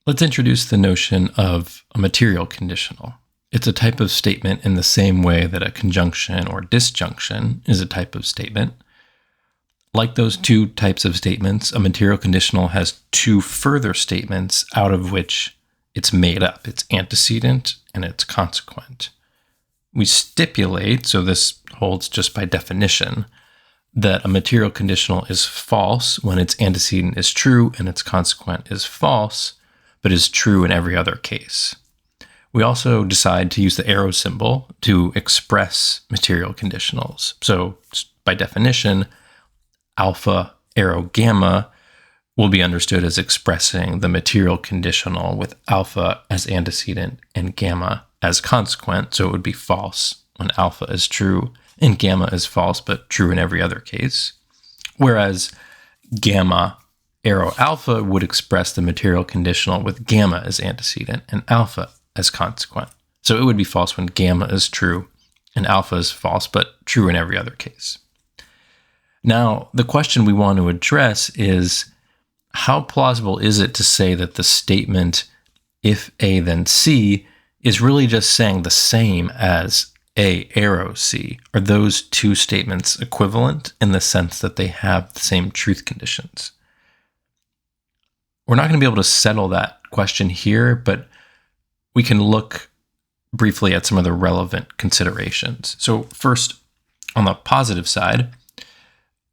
Let's introduce the notion of a material conditional. It's a type of statement in the same way that a conjunction or disjunction is a type of statement. Like those two types of statements, a material conditional has two further statements out of which it's made up. It's antecedent and it's consequent. We stipulate, so this holds just by definition, that a material conditional is false when its antecedent is true and its consequent is false, but is true in every other case. We also decide to use the arrow symbol to express material conditionals. So by definition, alpha arrow gamma will be understood as expressing the material conditional with alpha as antecedent and gamma as consequent. So it would be false when alpha is true and gamma is false, but true in every other case. Whereas gamma arrow alpha would express the material conditional with gamma as antecedent and alpha as consequent. So it would be false when gamma is true and alpha is false, but true in every other case. Now, the question we want to address is, how plausible is it to say that the statement, if A then C, is really just saying the same as A arrow C? Are those two statements equivalent in the sense that they have the same truth conditions? We're not going to be able to settle that question here, but we can look briefly at some of the relevant considerations. So first, on the positive side,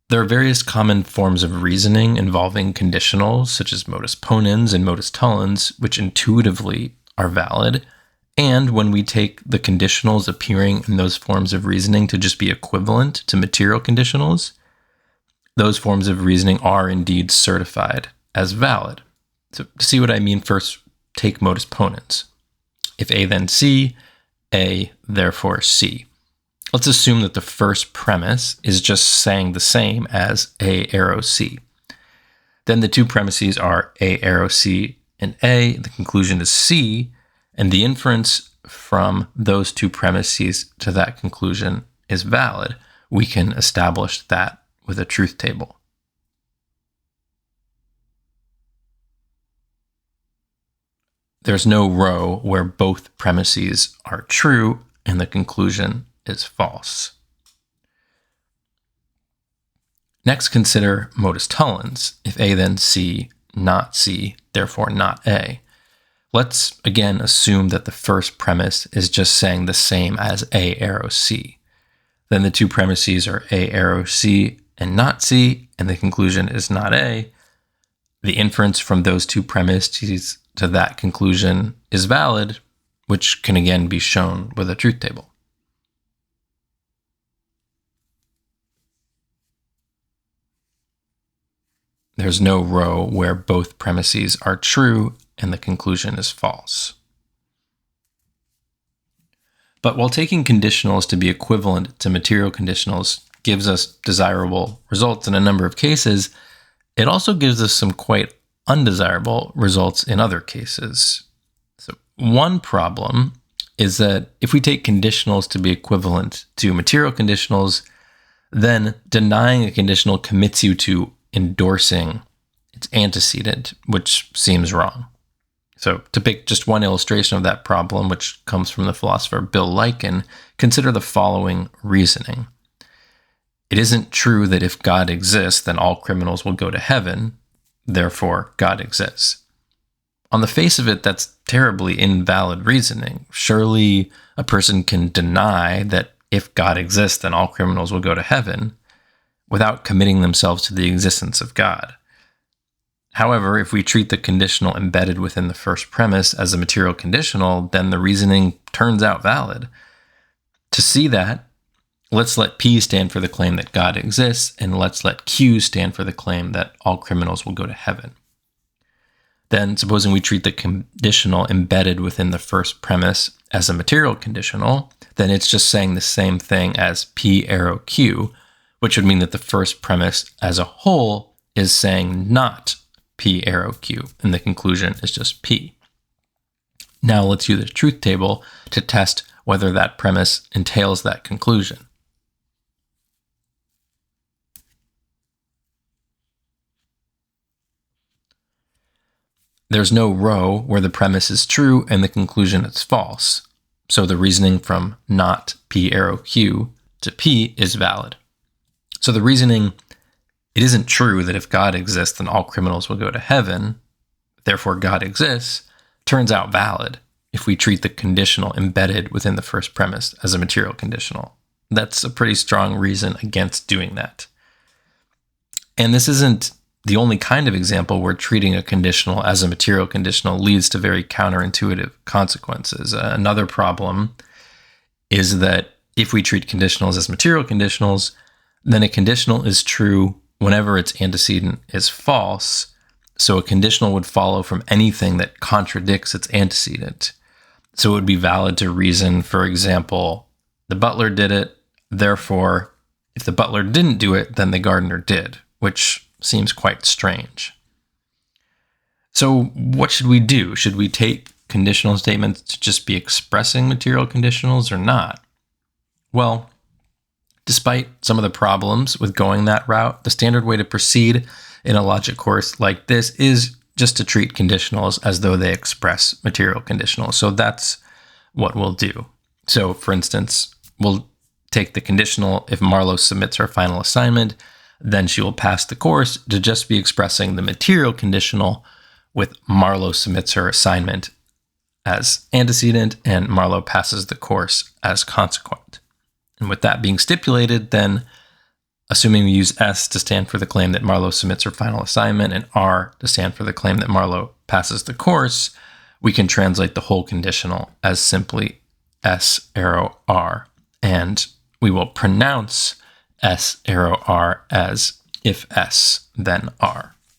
there are various common forms of reasoning involving conditionals, such as modus ponens and modus tollens, which intuitively are valid. And when we take the conditionals appearing in those forms of reasoning to just be equivalent to material conditionals, those forms of reasoning are indeed certified as valid. So to see what I mean, first take modus ponens. If A then C, A therefore C. Let's assume that the first premise is just saying the same as A arrow C. Then the two premises are A arrow C and A, the conclusion is C, and the inference from those two premises to that conclusion is valid. We can establish that with a truth table. There's no row where both premises are true and the conclusion is false. Next, consider modus tollens. If A then C, not C, therefore not A. Let's again assume that the first premise is just saying the same as A arrow C. Then the two premises are A arrow C and not C, and the conclusion is not A. The inference from those two premises to that conclusion is valid, which can again be shown with a truth table. There's no row where both premises are true and the conclusion is false. But while taking conditionals to be equivalent to material conditionals gives us desirable results in a number of cases, it also gives us some quite undesirable results in other cases. So one problem is that if we take conditionals to be equivalent to material conditionals, then denying a conditional commits you to endorsing its antecedent, which seems wrong. So to pick just one illustration of that problem, which comes from the philosopher Bill Lycan, consider the following reasoning. It isn't true that if God exists, then all criminals will go to heaven. Therefore, God exists. On the face of it, that's terribly invalid reasoning. Surely a person can deny that if God exists, then all criminals will go to heaven without committing themselves to the existence of God. However, if we treat the conditional embedded within the first premise as a material conditional, then the reasoning turns out valid. To see that, let's let P stand for the claim that God exists, and let's let Q stand for the claim that all criminals will go to heaven. Then, supposing we treat the conditional embedded within the first premise as a material conditional, then it's just saying the same thing as P arrow Q, which would mean that the first premise as a whole is saying not P arrow Q, and the conclusion is just P. Now let's use the truth table to test whether that premise entails that conclusion. there's no row where the premise is true and the conclusion is false. So the reasoning from not P arrow Q to P is valid. So the reasoning, it isn't true that if God exists, then all criminals will go to heaven, therefore God exists, turns out valid if we treat the conditional embedded within the first premise as a material conditional. That's a pretty strong reason against doing that. And this isn't the only kind of example where treating a conditional as a material conditional leads to very counterintuitive consequences. Another problem is that if we treat conditionals as material conditionals, then a conditional is true whenever its antecedent is false. So a conditional would follow from anything that contradicts its antecedent. So it would be valid to reason, for example, the butler did it, therefore, if the butler didn't do it, then the gardener did, which seems quite strange. So what should we do? Should we take conditional statements to just be expressing material conditionals or not? Well, despite some of the problems with going that route, the standard way to proceed in a logic course like this is just to treat conditionals as though they express material conditionals. So that's what we'll do. So for instance, we'll take the conditional if Marlo submits her final assignment, then she will pass the course to just be expressing the material conditional with Marlo submits her assignment as antecedent and Marlo passes the course as consequent. And with that being stipulated, then assuming we use S to stand for the claim that Marlo submits her final assignment and R to stand for the claim that Marlo passes the course, we can translate the whole conditional as simply S arrow R. And we will pronounce S arrow R as if S, then R.